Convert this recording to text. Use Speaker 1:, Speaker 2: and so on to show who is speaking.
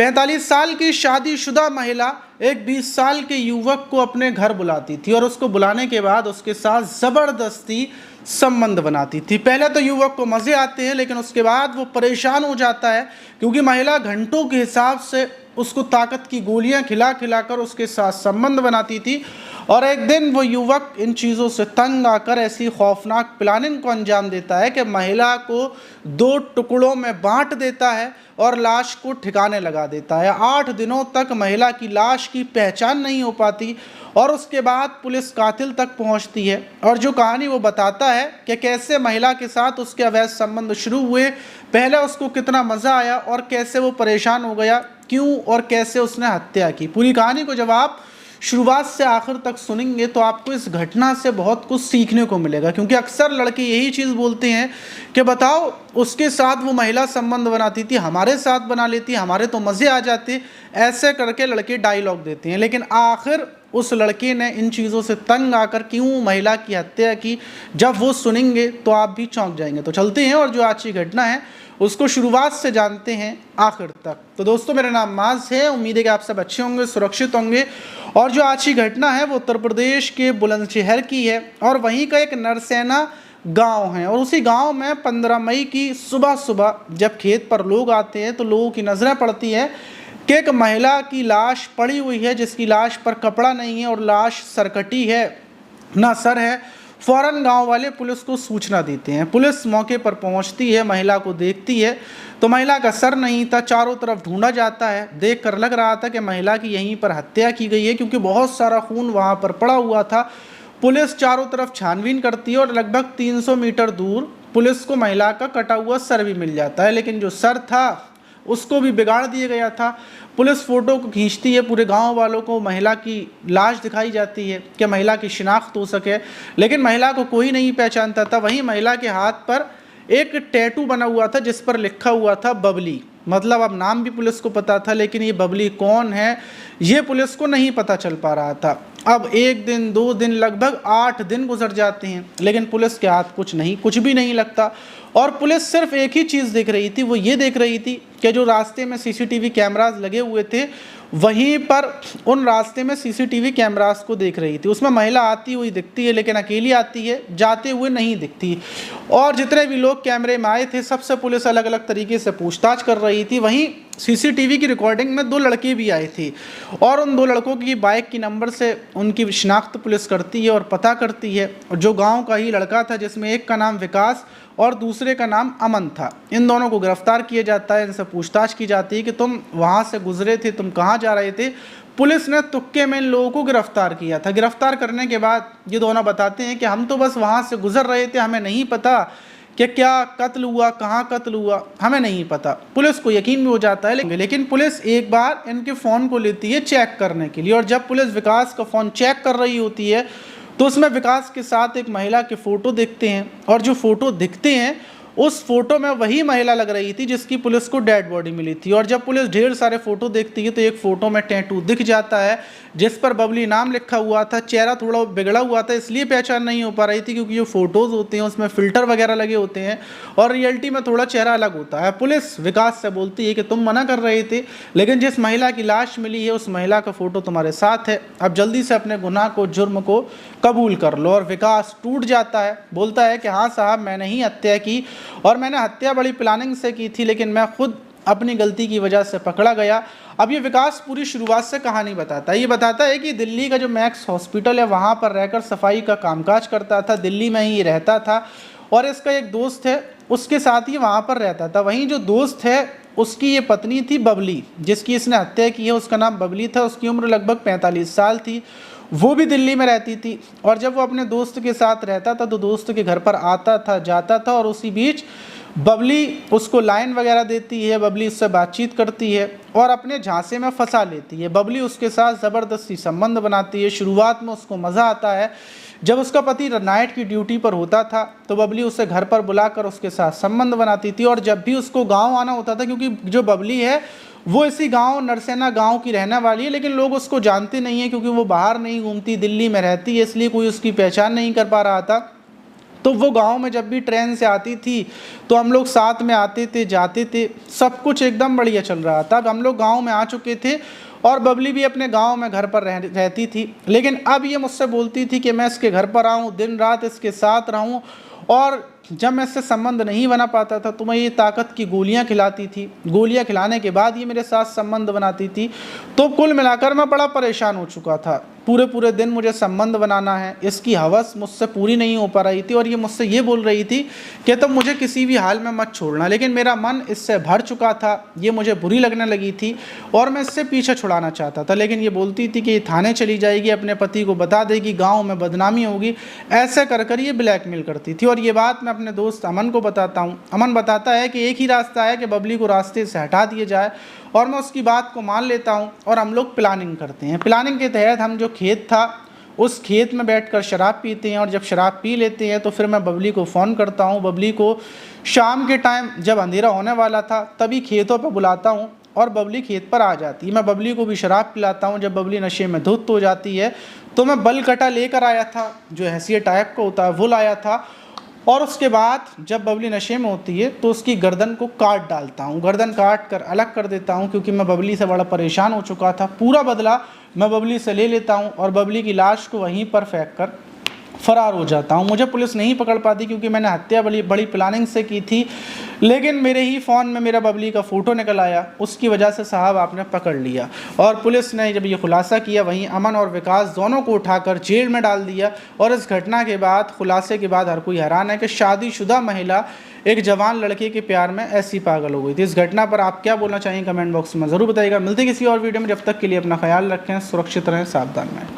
Speaker 1: 45 साल की शादीशुदा महिला एक 20 साल के युवक को अपने घर बुलाती थी और उसको बुलाने के बाद उसके साथ ज़बरदस्ती संबंध बनाती थी। पहले तो युवक को मज़े आते हैं, लेकिन उसके बाद वो परेशान हो जाता है क्योंकि महिला घंटों के हिसाब से उसको ताकत की गोलियां खिला खिलाकर उसके साथ संबंध बनाती थी। और एक दिन वो युवक इन चीज़ों से तंग आकर ऐसी खौफनाक प्लानिंग को अंजाम देता है कि महिला को 2 टुकड़ों में बांट देता है और लाश को ठिकाने लगा देता है। 8 दिनों तक महिला की लाश की पहचान नहीं हो पाती और उसके बाद पुलिस कातिल तक पहुंचती है और जो कहानी वो बताता है कि कैसे महिला के साथ उसके अवैध संबंध शुरू हुए, पहले उसको कितना मज़ा आया और कैसे वो परेशान हो गया, क्यों और कैसे उसने हत्या की। पूरी कहानी को जब आप शुरुआत से आखिर तक सुनेंगे तो आपको इस घटना से बहुत कुछ सीखने को मिलेगा, क्योंकि अक्सर लड़के यही चीज़ बोलते हैं कि बताओ उसके साथ वो महिला संबंध बनाती थी, हमारे साथ बना लेती, हमारे तो मज़े आ जाते, ऐसे करके लड़के डायलॉग देते हैं। लेकिन आखिर उस लड़के ने इन चीज़ों से तंग आकर क्यों महिला की हत्या की, जब वो सुनेंगे तो आप भी चौंक जाएंगे। तो चलते हैं और जो आज की घटना है उसको शुरुआत से जानते हैं आखिर तक। तो दोस्तों, मेरा नाम माज है, उम्मीद है कि आप सब अच्छे होंगे, सुरक्षित होंगे। और जो आज की घटना है वो उत्तर प्रदेश के बुलंदशहर की है और वहीं का एक नरसेना गांव है। और उसी गांव में 15 मई की सुबह सुबह जब खेत पर लोग आते हैं तो लोगों की नज़रें पड़ती है कि एक महिला की लाश पड़ी हुई है, जिसकी लाश पर कपड़ा नहीं है और लाश सरकटी है, ना सर है। फौरन गांव वाले पुलिस को सूचना देते हैं। पुलिस मौके पर पहुंचती है, महिला को देखती है तो महिला का सर नहीं था। चारों तरफ ढूंढा जाता है, देखकर लग रहा था कि महिला की यहीं पर हत्या की गई है, क्योंकि बहुत सारा खून वहां पर पड़ा हुआ था। पुलिस चारों तरफ छानबीन करती है और लगभग 300 मीटर दूर पुलिस को महिला का कटा हुआ सर भी मिल जाता है, लेकिन जो सर था उसको भी बिगाड़ दिया गया था। पुलिस फ़ोटो को खींचती है, पूरे गांव वालों को महिला की लाश दिखाई जाती है कि महिला की शिनाख्त हो सके, लेकिन महिला को कोई नहीं पहचानता था। वहीं महिला के हाथ पर एक टैटू बना हुआ था जिस पर लिखा हुआ था बबली। मतलब अब नाम भी पुलिस को पता था, लेकिन ये बबली कौन है ये पुलिस को नहीं पता चल पा रहा था। अब 1 दिन 2 दिन लगभग 8 दिन गुजर जाते हैं, लेकिन पुलिस के हाथ कुछ भी नहीं लगता। और पुलिस सिर्फ एक ही चीज़ देख रही थी, वो ये देख रही थी कि जो रास्ते में सीसीटीवी कैमरास लगे हुए थे वहीं पर उन रास्ते में सीसीटीवी कैमरास को देख रही थी। उसमें महिला आती हुई दिखती है, लेकिन अकेली आती है, जाते हुए नहीं दिखती। और जितने भी लोग कैमरे में आए थे सबसे पुलिस अलग अलग तरीके से पूछताछ कर रही थी। वहीं सीसीटीवी की रिकॉर्डिंग में 2 लड़के भी आए थे और उन 2 लड़कों की बाइक की नंबर से उनकी शिनाख्त पुलिस करती है और पता करती है। और जो गांव का ही लड़का था, जिसमें एक का नाम विकास और दूसरे का नाम अमन था, इन दोनों को गिरफ्तार किया जाता है। इनसे पूछताछ की जाती है कि तुम वहाँ से गुजरे थे, तुम कहाँ जा रहे थे। पुलिस ने तुक्के में इन लोगों को गिरफ्तार किया था। गिरफ्तार करने के बाद ये दोनों बताते हैं कि हम तो बस वहाँ से गुजर रहे थे, हमें नहीं पता कि क्या कत्ल हुआ, कहाँ कत्ल हुआ, हमें नहीं पता। पुलिस को यकीन भी हो जाता है, लेकिन पुलिस एक बार इनके फ़ोन को लेती है चेक करने के लिए। और जब पुलिस विकास का फ़ोन चेक कर रही होती है तो उसमें विकास के साथ एक महिला के फ़ोटो दिखते हैं और जो फ़ोटो दिखते हैं उस फोटो में वही महिला लग रही थी जिसकी पुलिस को डेड बॉडी मिली थी। और जब पुलिस ढेर सारे फ़ोटो देखती है तो एक फ़ोटो में टैटू दिख जाता है जिस पर बबली नाम लिखा हुआ था। चेहरा थोड़ा बिगड़ा हुआ था, इसलिए पहचान नहीं हो पा रही थी क्योंकि जो फ़ोटोज़ होते हैं उसमें फ़िल्टर वगैरह लगे होते हैं और रियलिटी में थोड़ा चेहरा अलग होता है। पुलिस विकास से बोलती है कि तुम मना कर रहे थे, लेकिन जिस महिला की लाश मिली है उस महिला का फ़ोटो तुम्हारे साथ है, अब जल्दी से अपने गुनाह को, जुर्म को कबूल कर लो। और विकास टूट जाता है, बोलता है कि हाँ साहब, मैंने ही हत्या की और मैंने हत्या बड़ी प्लानिंग से की थी, लेकिन मैं खुद अपनी गलती की वजह से पकड़ा गया। अब ये विकास पूरी शुरुआत से कहानी बताता है। ये बताता है कि दिल्ली का जो मैक्स हॉस्पिटल है वहाँ पर रहकर सफाई का कामकाज करता था, दिल्ली में ही रहता था और इसका एक दोस्त है उसके साथ ही वहाँ पर रहता था। वहीं जो दोस्त है उसकी ये पत्नी थी बबली, जिसकी इसने हत्या की है, उसका नाम बबली था। उसकी उम्र लगभग 45 साल थी, वो भी दिल्ली में रहती थी। और जब वो अपने दोस्त के साथ रहता था तो दोस्त के घर पर आता था, जाता था और उसी बीच बबली उसको लाइन वगैरह देती है, बबली उससे बातचीत करती है और अपने झांसे में फंसा लेती है। बबली उसके साथ ज़बरदस्ती संबंध बनाती है। शुरुआत में उसको मज़ा आता है। जब उसका पति नाइट की ड्यूटी पर होता था तो बबली उसे घर पर बुलाकर उसके साथ संबंध बनाती थी। और जब भी उसको गांव आना होता था, क्योंकि जो बबली है वो इसी गांव नरसेना गांव की रहने वाली है, लेकिन लोग उसको जानते नहीं हैं क्योंकि वो बाहर नहीं घूमती, दिल्ली में रहती है, इसलिए कोई उसकी पहचान नहीं कर पा रहा था। तो वो गांव में जब भी ट्रेन से आती थी तो हम लोग साथ में आते थे, जाते थे, सब कुछ एकदम बढ़िया चल रहा था। अब हम लोग गांव में आ चुके थे और बबली भी अपने गांव में घर पर रहती थी, लेकिन अब ये मुझसे बोलती थी कि मैं इसके घर पर आऊँ, दिन रात इसके साथ रहूँ, और जब मैं इससे संबंध नहीं बना पाता था तो मैं ये ताकत की गोलियां खिलाती थी। गोलियां खिलाने के बाद ये मेरे साथ संबंध बनाती थी। तो कुल मिलाकर मैं बड़ा परेशान हो चुका था। पूरे दिन मुझे संबंध बनाना है, इसकी हवस मुझसे पूरी नहीं हो पा रही थी और ये मुझसे ये बोल रही थी कि तुम मुझे किसी भी हाल में मत छोड़ना। लेकिन मेरा मन इससे भर चुका था, ये मुझे बुरी लगने लगी थी और मैं इससे पीछे छुड़ाना चाहता था। लेकिन ये बोलती थी कि ये थाने चली जाएगी, अपने पति को बता देगी, गाँव में बदनामी होगी, ऐसे कर कर ये ब्लैकमेल करती थी। और ये बात मैं अपने दोस्त अमन को बताता हूँ। अमन बताता है कि एक ही रास्ता है कि बबली को रास्ते से हटा दिया जाए, और मैं उसकी बात को मान लेता हूँ और हम लोग प्लानिंग करते हैं। प्लानिंग के तहत हम जो खेत था उस खेत में बैठकर शराब पीते हैं, और जब शराब पी लेते हैं तो फिर मैं बबली को फ़ोन करता हूँ। बबली को शाम के टाइम जब अंधेरा होने वाला था तभी खेतों पर बुलाता हूँ और बबली खेत पर आ जाती है। मैं बबली को भी शराब पिलाता हूँ। जब बबली नशे में धुत हो जाती है तो मैं बल कटा लेकर आया था, जो हैसियत टाइप का होता है वो लाया था, और उसके बाद जब बबली नशे में होती है तो उसकी गर्दन को काट डालता हूँ। गर्दन काट कर अलग कर देता हूँ, क्योंकि मैं बबली से बड़ा परेशान हो चुका था। पूरा बदला मैं बबली से ले लेता हूँ और बबली की लाश को वहीं पर फेंक कर फरार हो जाता हूँ। मुझे पुलिस नहीं पकड़ पाती क्योंकि मैंने हत्या बड़ी प्लानिंग से की थी, लेकिन मेरे ही फ़ोन में मेरा बबली का फ़ोटो निकल आया, उसकी वजह से साहब आपने पकड़ लिया। और पुलिस ने जब ये खुलासा किया, वहीं अमन और विकास दोनों को उठाकर जेल में डाल दिया। और इस घटना के बाद, खुलासे के बाद, हर कोई हैरान है कि शादीशुदा महिला एक जवान लड़के के प्यार में ऐसी पागल हो गई थी। इस घटना पर आप क्या बोलना चाहिए कमेंट बॉक्स में ज़रूर बताइएगा। मिलते किसी और वीडियो में, जब तक के लिए अपना ख्याल रखें, सुरक्षित रहें, सावधान रहें।